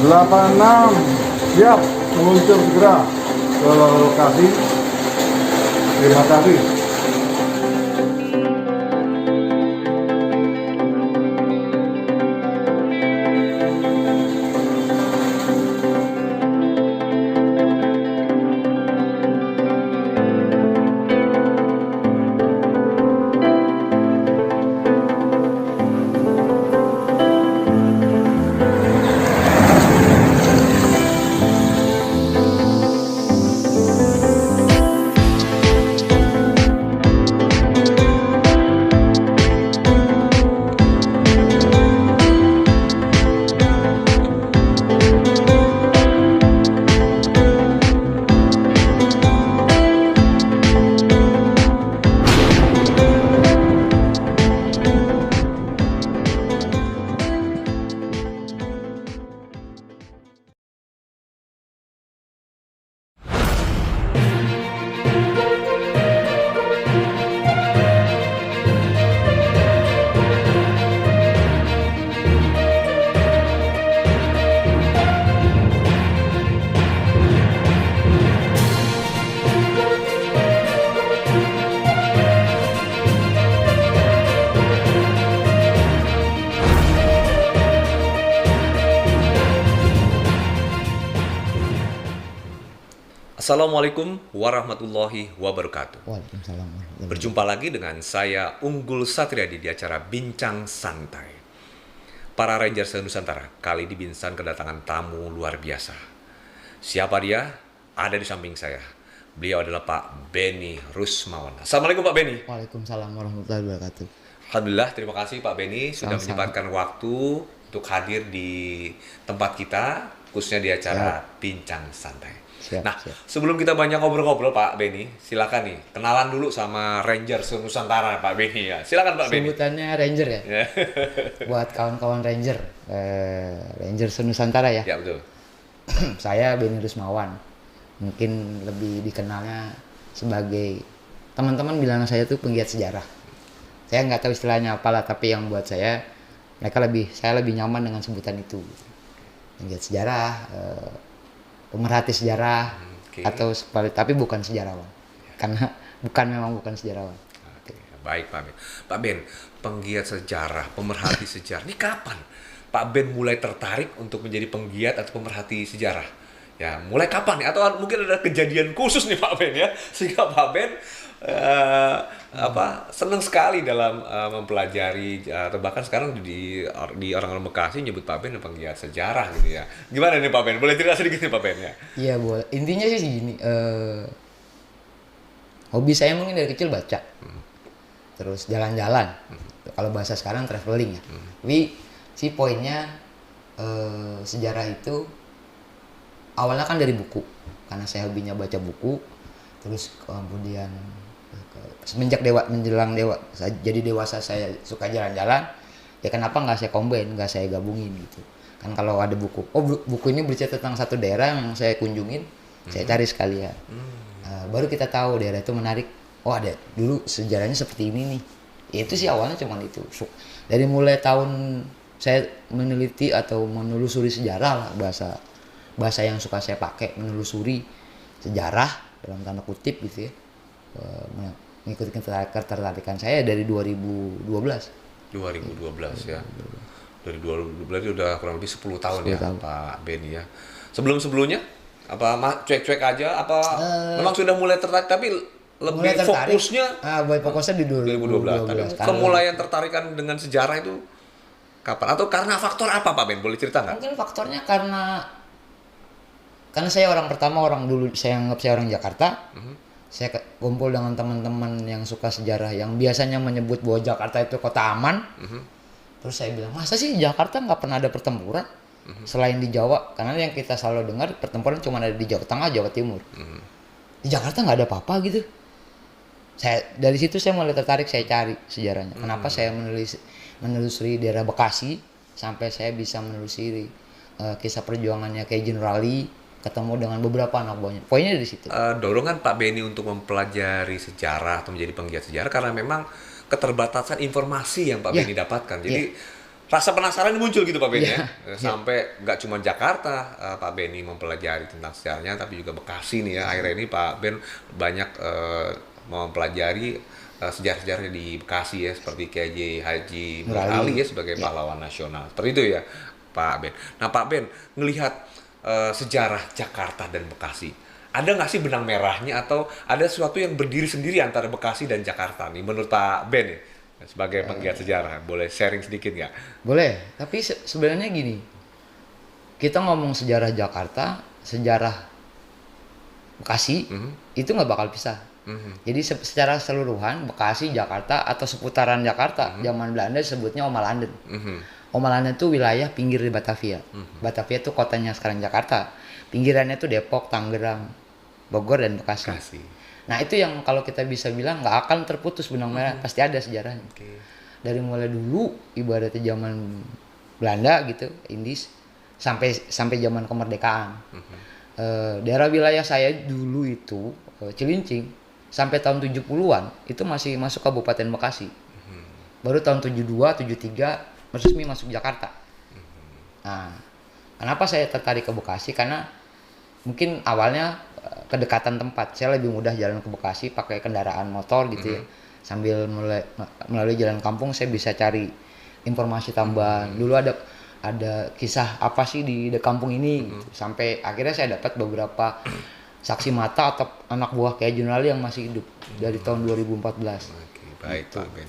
86 siap meluncur segera ke lokasi. Terima kasih. Assalamualaikum warahmatullahi wabarakatuh. Waalaikumsalam warahmatullahi Berjumpa lagi dengan saya Unggul Satriadi di acara Bincang Santai. Para Rangers Nusantara kali ini Binsan kedatangan tamu luar biasa. Siapa dia? Ada di samping saya. Beliau adalah Pak Benny Rusmawan. Assalamualaikum Pak Benny. Waalaikumsalam warahmatullahi wabarakatuh. Alhamdulillah, terima kasih Pak Benny sudah Sama-sama. menyempatkan waktu untuk hadir di tempat kita, khususnya di acara Bincang Santai. Siap, Nah, siap. sebelum kita banyak ngobrol-ngobrol Pak Benny, silakan nih kenalan dulu sama Rangers Nusantara Pak Benny ya. Silakan Pak Benny. Sebutannya Ranger ya. Ya. Buat kawan-kawan Ranger, Ranger Nusantara ya. Ya betul. Saya Benny Rusmawan. Mungkin lebih dikenalnya sebagai teman-teman bilang saya tuh penggiat sejarah. Saya nggak tahu istilahnya apalah, tapi yang buat saya saya lebih nyaman dengan sebutan itu. Penggiat sejarah, pemerhati sejarah, Oke. atau tapi bukan sejarawan. Karena bukan sejarawan. Oke, baik Pak Ben. Pak Ben, penggiat sejarah, pemerhati sejarah. Ini kapan Pak Ben mulai tertarik untuk menjadi penggiat atau pemerhati sejarah? Ya, mulai kapan nih? Atau mungkin ada kejadian khusus nih Pak Ben ya, sehingga Pak Ben senang sekali dalam mempelajari, atau bahkan sekarang di orang-orang Bekasi nyebut Pak Ben penggiat sejarah gitu ya. Gimana nih Pak Ben? Boleh cerita sedikit nih Pak Ben ya? Iya, boleh. Intinya sih gini, hobi saya mungkin dari kecil baca, terus jalan-jalan. Kalau bahasa sekarang traveling ya. Tapi si poinnya sejarah itu awalnya kan dari buku, karena saya hobinya baca buku. Terus kemudian semenjak jadi dewasa saya suka jalan-jalan. Ya kenapa nggak saya combine, nggak saya gabungin gitu. Kan kalau ada buku, buku ini bercerita tentang satu daerah yang saya kunjungin, saya cari sekalian. Baru kita tahu daerah itu menarik. Oh, ada dulu sejarahnya seperti ini nih. Ya, itu sih awalnya cuma itu. Dari mulai tahun saya meneliti atau menelusuri sejarah lah, bahasa yang suka saya pakai, menelusuri sejarah dalam tanda kutip gitu ya. Mengikuti ketertarikan saya dari 2012. 2012 ya. Dari 2012 udah kurang lebih 10 tahun 10 ya tahun. Pak Benny ya. Sebelum-sebelumnya apa cuek-cuek aja apa memang sudah mulai tertarik tapi lebih Mulai tertarik. fokusnya Fokusnya di 2012. Tapi 2012. kemulaian tertarikan dengan sejarah itu kapan? Atau karena faktor apa Pak Ben? Boleh cerita nggak? Mungkin faktornya karena saya orang pertama, saya anggap saya orang Jakarta. Saya kumpul dengan teman-teman yang suka sejarah, yang biasanya menyebut bahwa Jakarta itu kota aman. Terus saya bilang, masa sih Jakarta nggak pernah ada pertempuran selain di Jawa? Karena yang kita selalu dengar pertempuran cuma ada di Jawa Tengah, Jawa Timur. Di Jakarta nggak ada apa-apa gitu. Dari situ saya mulai tertarik, saya cari sejarahnya. Kenapa saya menelusuri daerah Bekasi sampai saya bisa menelusuri kisah perjuangannya kayak General Lee, ketemu dengan beberapa anak buahnya. Poinnya dari situ. Dorongan Pak Benny untuk mempelajari sejarah atau menjadi penggiat sejarah karena memang keterbatasan informasi yang Pak Benny dapatkan. Jadi rasa penasaran muncul gitu Pak Ben Iya, ya. iya. Sampai nggak cuma Jakarta Pak Beni mempelajari tentang sejarahnya, tapi juga Bekasi nih ya. Akhirnya ini Pak Ben banyak mempelajari sejarah-sejarah di Bekasi ya, seperti Kiai Haji Nur Nur Ali. Ali ya sebagai Ya. pahlawan nasional. Seperti itu ya Pak Ben. Nah Pak Ben ngelihat sejarah Jakarta dan Bekasi, ada nggak sih benang merahnya atau ada sesuatu yang berdiri sendiri antara Bekasi dan Jakarta nih menurut Pak Ben ya? Sebagai penggiat sejarah, boleh sharing sedikit nggak? Boleh, tapi sebenarnya gini, kita ngomong sejarah Jakarta, sejarah Bekasi, itu nggak bakal pisah. Jadi secara keseluruhan, Bekasi, Jakarta, atau seputaran Jakarta, zaman Belanda disebutnya Oma Landen. Oma Landen itu wilayah pinggir di Batavia. Batavia itu kotanya sekarang Jakarta. Pinggirannya itu Depok, Tangerang, Bogor, dan Bekasi. Bekasi. Nah itu yang kalau kita bisa bilang nggak akan terputus benang merah, pasti ada sejarahnya. Oke. Dari mulai dulu ibaratnya zaman Belanda gitu, Indis, sampai zaman kemerdekaan. Daerah wilayah saya dulu itu Cilincing sampai tahun 70-an itu masih masuk Kabupaten Bekasi. Baru tahun 72, 73 resmi masuk Jakarta. Nah, kenapa saya tertarik ke Bekasi? Karena mungkin awalnya kedekatan tempat. Saya lebih mudah jalan ke Bekasi pakai kendaraan motor gitu ya. Sambil melalui jalan kampung saya bisa cari informasi tambahan. Dulu ada kisah apa sih di kampung ini gitu. Sampai akhirnya saya dapat beberapa saksi mata atau anak buah Kiai Haji Nur Ali yang masih hidup dari tahun 2014. Oke, baik Pak Ben.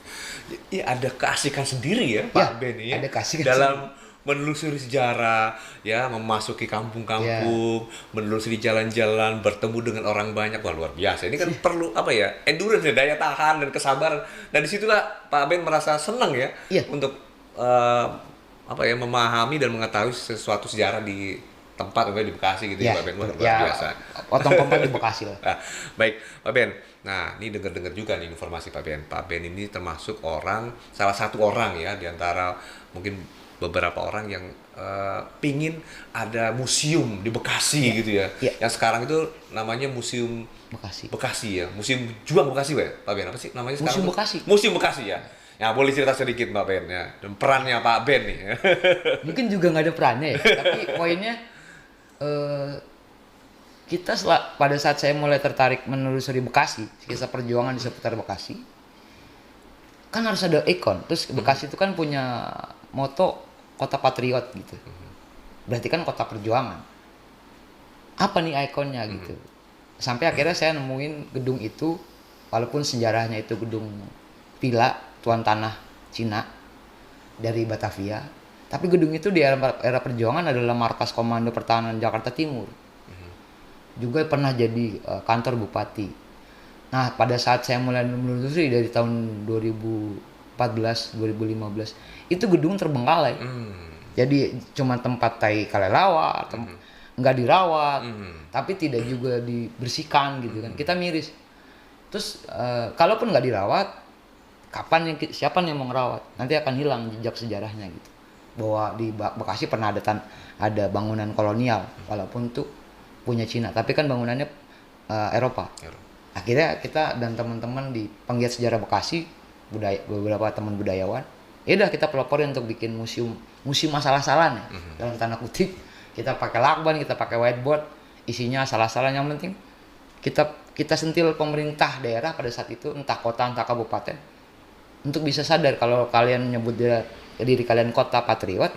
Ya, ada keasikan sendiri ya Pak Ben ya. Ada keasikan dalam menelusuri sejarah, ya memasuki kampung-kampung, menelusuri jalan-jalan, bertemu dengan orang banyak, wah luar biasa. Ini kan perlu apa ya, endurance ya, daya tahan dan kesabaran. Dan disitulah Pak Ben merasa senang ya, untuk apa ya, memahami dan mengetahui sesuatu sejarah di tempat di Bekasi gitu ya Pak Ben, luar biasa. Potong pompa di Bekasi lah. Nah, baik Pak Ben. Nah, ini dengar-dengar juga nih informasi Pak Ben. Pak Ben ini termasuk salah satu orang ya di antara mungkin beberapa orang yang pingin ada museum di Bekasi gitu ya. Yang sekarang itu namanya Museum Bekasi ya. Museum Juang Bekasi Pak Ben. Apa sih namanya sekarang? Museum Bekasi. Museum Bekasi ya. Ya, boleh cerita sedikit Pak Ben ya. Dan perannya Pak Ben nih. Mungkin juga nggak ada perannya ya. Tapi poinnya kita pada saat saya mulai tertarik menelusuri Bekasi, kisah perjuangan di seputar Bekasi, kan harus ada ikon. Terus Bekasi itu kan punya moto kota patriot gitu. Berarti kan kota perjuangan. Apa nih ikonnya gitu. Sampai akhirnya saya nemuin gedung itu, walaupun sejarahnya itu gedung villa tuan tanah Cina dari Batavia, tapi gedung itu di era perjuangan adalah markas Komando Pertahanan Jakarta Timur. Juga pernah jadi kantor bupati. Nah, pada saat saya mulai menelusuri dari tahun 2014, 2015, itu gedung terbengkalai. Jadi cuma tempat tai kalelawar, nggak dirawat, tapi tidak juga dibersihkan gitu kan. Kita miris. Terus kalaupun nggak dirawat, siapa yang mau ngerawat? Nanti akan hilang jejak sejarahnya gitu. Bahwa di Bekasi pernah ada bangunan kolonial, walaupun tuh punya Cina, tapi kan bangunannya Eropa. Akhirnya kita dan teman-teman di penggiat sejarah Bekasi, beberapa teman budayawan, ya udah kita peloporin untuk bikin museum asal-asalan ya. Dalam tanda kutip, kita pakai lakban, kita pakai whiteboard, isinya asal-asalan. Yang penting kita sentil pemerintah daerah pada saat itu, entah kota entah kabupaten, untuk bisa sadar kalau kalian menyebut diri kalian kota patriot,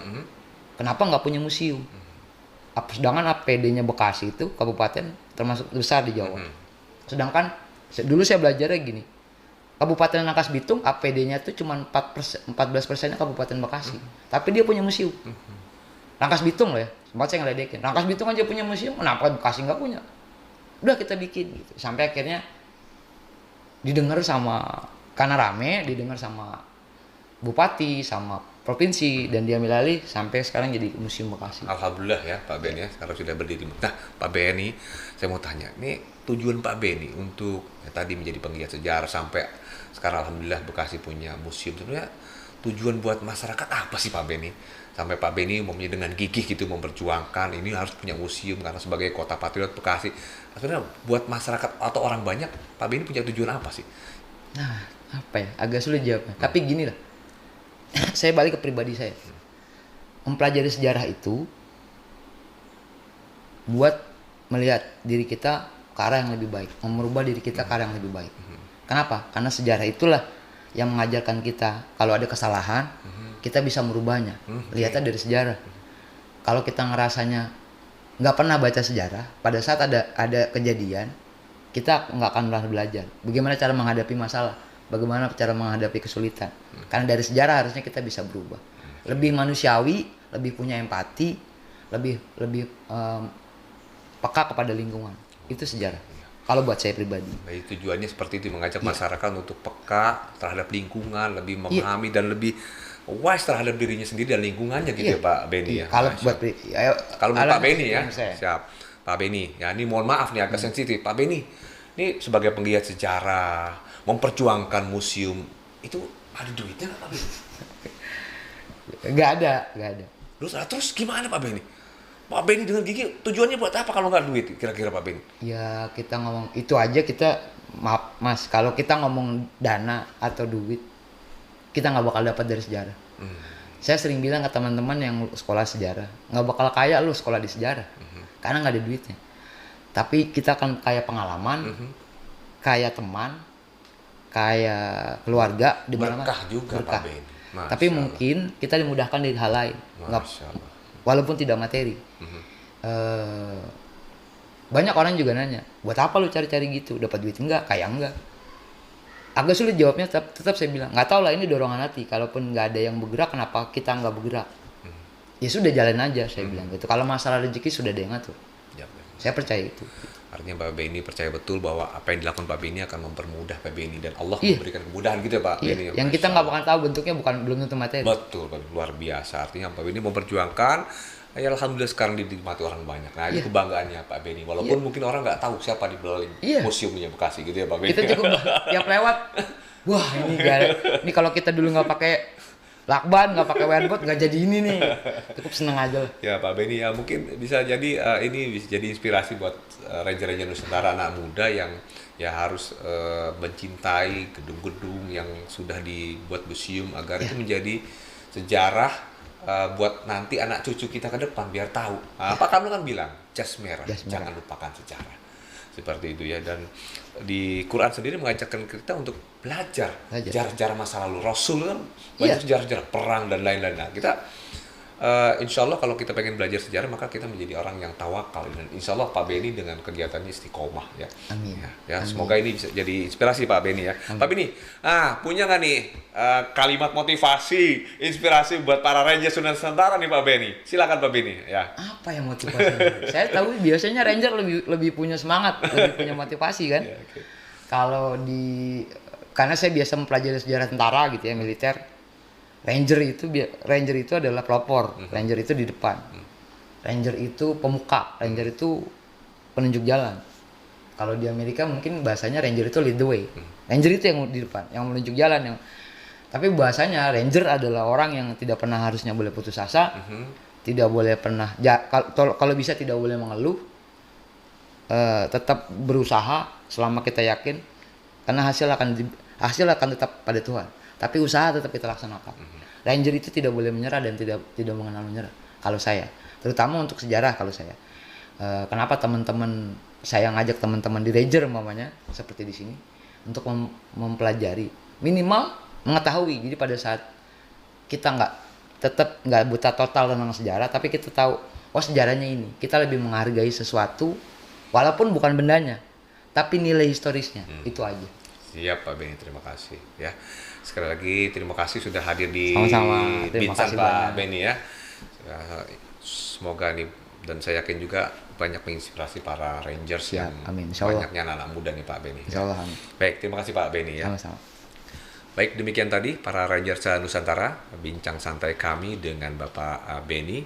kenapa nggak punya museum? Sedangkan APD-nya Bekasi itu kabupaten termasuk besar di Jawa. Sedangkan dulu saya belajarnya gini, Kabupaten Rangkas Bitung APD-nya itu cuma 14%-nya Kabupaten Bekasi. Tapi dia punya museum. Rangkas Bitung loh ya, sempat saya ngeledekin. Rangkas Bitung aja punya museum, kenapa Bekasi nggak punya? Udah kita bikin gitu. Sampai akhirnya didengar karena rame, didengar sama bupati, sama provinsi, dan diambil alih sampai sekarang jadi Museum Bekasi. Alhamdulillah ya Pak Ben ya, sekarang sudah berdiri. Nah Pak Ben nih, saya mau tanya, ini tujuan Pak Ben nih untuk tadi menjadi penggiat sejarah sampai sekarang alhamdulillah Bekasi punya museum. Sebenarnya tujuan buat masyarakat apa sih Pak Ben nih? Sampai Pak Ben nih umumnya dengan gigih gitu memperjuangkan ini harus punya museum karena sebagai kota patriot Bekasi. Sebenarnya buat masyarakat atau orang banyak, Pak Ben punya tujuan apa sih? Nah, apa ya? Agak sulit jawabnya. Tapi gini lah. saya balik ke pribadi saya. Mempelajari sejarah itu buat melihat diri kita ke arah yang lebih baik, merubah diri kita ke arah yang lebih baik. Kenapa? Karena sejarah itulah yang mengajarkan kita kalau ada kesalahan, kita bisa merubahnya. Lihatnya dari sejarah. Kalau kita ngerasanya nggak pernah baca sejarah, pada saat ada kejadian, kita nggak akan pernah belajar. Bagaimana cara menghadapi masalah, bagaimana cara menghadapi kesulitan. Karena dari sejarah harusnya kita bisa berubah. Lebih manusiawi, lebih punya empati, lebih peka kepada lingkungan. Itu sejarah. Kalau buat saya pribadi. Baik, tujuannya seperti itu, mengajak masyarakat untuk peka terhadap lingkungan, lebih memahami dan lebih wise terhadap dirinya sendiri dan lingkungannya gitu ya Pak Beni ya. Kalau buat kalau Pak Beni ya, siap. Pak Beni, ya ini mohon maaf nih agak sensitif. Pak Beni, ini sebagai penggiat sejarah, memperjuangkan museum, itu ada duitnya nggak Pak Beni? Nggak ada. Terus gimana Pak Beni? Pak Beni dengan gigi tujuannya buat apa kalau nggak duit kira-kira Pak Beni? Ya kita ngomong itu aja, kita maaf Mas, kalau kita ngomong dana atau duit, kita nggak bakal dapat dari sejarah. Saya sering bilang ke teman-teman yang sekolah sejarah, nggak bakal kaya lu sekolah di sejarah, karena nggak ada duitnya. Tapi kita akan kaya pengalaman, kaya teman, kaya keluarga, di mana Berkah juga Pak Beni. Tapi mungkin kita dimudahkan dari hal lain, walaupun tidak materi. Banyak orang juga nanya, buat apa lu cari-cari gitu, dapat duit enggak, kaya enggak? Agak sulit jawabnya, tetap saya bilang nggak tahu lah, ini dorongan hati. Kalaupun nggak ada yang bergerak, kenapa kita nggak bergerak? Ya sudah, jalan aja, saya bilang gitu. Kalau masalah rezeki sudah ada yang ngatur. Saya percaya itu. Artinya Pak Beni percaya betul bahwa apa yang dilakukan Pak Beni akan mempermudah Pak Beni dan Allah memberikan kemudahan gitu ya Pak Beni. Yang kita nggak bakal tahu bentuknya, belum tentu materi. Betul, luar biasa. Artinya Pak Beni memperjuangkan. Ya alhamdulillah sekarang dinikmati orang banyak. Nah itu kebanggaannya Pak Beni. Walaupun mungkin orang nggak tahu siapa di balik museumnya Bekasi gitu ya Pak Beni. Kita cukup tiap lewat, wah ini kalau kita dulu nggak pakai lakban, nggak pakai wearboard, nggak jadi ini nih. Cukup seneng aja. Ya Pak Beni ya mungkin bisa jadi ini bisa jadi inspirasi buat Ranger-Ranger Nusantara anak muda yang ya harus mencintai gedung-gedung yang sudah dibuat museum agar itu menjadi sejarah buat nanti anak cucu kita ke depan biar tahu. Apa kamu kan bilang jas merah, jangan lupakan sejarah. Seperti itu ya, dan di Quran sendiri mengajarkan kita untuk belajar sejarah masa lalu. Rasul kan banyak sejarah perang dan lain-lain. Nah, kita insya Allah kalau kita pengen belajar sejarah maka kita menjadi orang yang tawakal, dan insya Allah Pak Beni dengan kegiatannya istiqomah ya. Amin. Ya, semoga ini bisa jadi inspirasi Pak Beni ya. Amin. Pak Beni, punya nggak nih kalimat motivasi, inspirasi buat para Ranger Nusantara nih Pak Beni? Silakan Pak Beni ya. Apa yang motivasi? Saya tahu biasanya Ranger lebih punya semangat, lebih punya motivasi kan. Ya, okay. Kalau karena saya biasa mempelajari sejarah tentara gitu ya, militer. Ranger itu adalah pelopor, Ranger itu di depan, Ranger itu pemuka, Ranger itu penunjuk jalan. Kalau di Amerika mungkin bahasanya Ranger itu lead the way, Ranger itu yang di depan, yang menunjuk jalan. Tapi bahasanya Ranger adalah orang yang tidak pernah harusnya boleh putus asa, tidak boleh pernah, kalau bisa tidak boleh mengeluh, tetap berusaha selama kita yakin, karena hasil akan tetap pada Tuhan. Tapi usaha tetap kita laksanakan. Ranger itu tidak boleh menyerah dan tidak mengenal menyerah. Kalau saya, terutama untuk sejarah, kalau saya, kenapa teman-teman saya ngajak teman-teman di Ranger umpamanya seperti di sini untuk mempelajari, minimal mengetahui. Jadi pada saat kita tetap nggak buta total tentang sejarah, tapi kita tahu, oh sejarahnya ini. Kita lebih menghargai sesuatu, walaupun bukan bendanya, tapi nilai historisnya. Itu aja. Siap Pak Beni, terima kasih ya. Sekali lagi terima kasih sudah hadir di Bincang Pak Beni ya. Semoga nih, dan saya yakin juga banyak menginspirasi para Rangers yang banyaknya anak-anak muda nih Pak Beni. Insyaallah. Ya. Baik, terima kasih Pak Beni ya. Sama-sama. Baik, demikian tadi para Rangers Nusantara, bincang santai kami dengan Bapak Beni.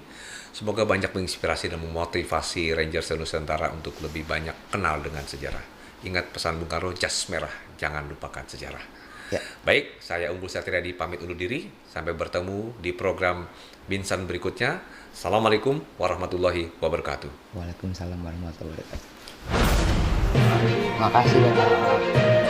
Semoga banyak menginspirasi dan memotivasi Rangers Nusantara untuk lebih banyak kenal dengan sejarah. Ingat pesan Bung Karno, jas merah, jangan lupakan sejarah. Ya. Baik, saya Unggul Satriadi pamit undur diri. Sampai bertemu di program Binsan berikutnya. Assalamualaikum warahmatullahi wabarakatuh. Waalaikumsalam warahmatullahi wabarakatuh. Makasih Bapak.